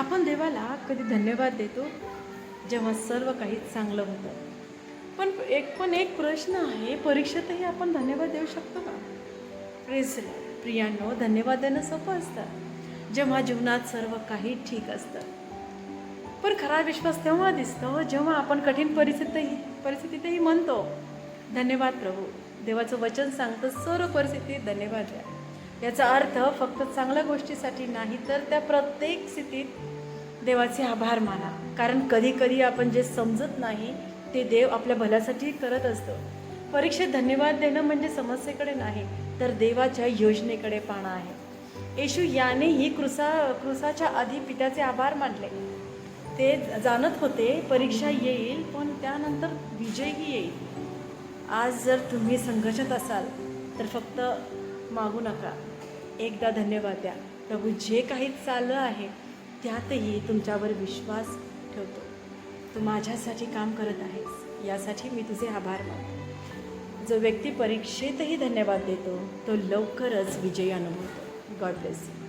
आपण देवाला कधी धन्यवाद देतो जेव्हा सर्व काही चांगलं होतं. पण एक प्रश्न आहे, परीक्षेतही आपण धन्यवाद देऊ शकतो का? प्रेस प्रियांनो, धन्यवाद देणं सोपं असतं जेव्हा जीवनात सर्व काही ठीक असतं. पण खरा विश्वास तेव्हा दिसतो जेव्हा आपण कठीण परिस्थितीतही म्हणतो, धन्यवाद प्रभू. देवाचं वचन सांगतं, सर्व परिस्थितीत धन्यवाद द्या. याचा अर्थ फक्त चांगल्या गोष्टीसाठी नाही, तर त्या प्रत्येक स्थितीत देवाचे आभार माना. कारण कधी कधी आपण जे समजत नाही ते देव आपल्या भल्यासाठी करत असतो. परीक्षेत धन्यवाद देणं म्हणजे समस्येकडे नाही, तर देवाच्या योजनेकडे पाहणं आहे. येशू यानेही क्रुसाच्या आधी पित्याचे आभार मानले. ते जाणत होते परीक्षा येईल, पण त्यानंतर विजयही येईल. आज जर तुम्ही संघर्षात असाल तर फक्त मागू नका, एकदा धन्यवाद द्या. प्रभू, जे काही चाललं आहे त्यातही तुमच्यावर विश्वास ठेवतो. तू माझ्यासाठी काम करत आहेस, यासाठी मी तुझे आभार मानतो. जो व्यक्ती परीक्षेतही धन्यवाद देतो तो लवकरच विजयी अनुभवतो. God bless you.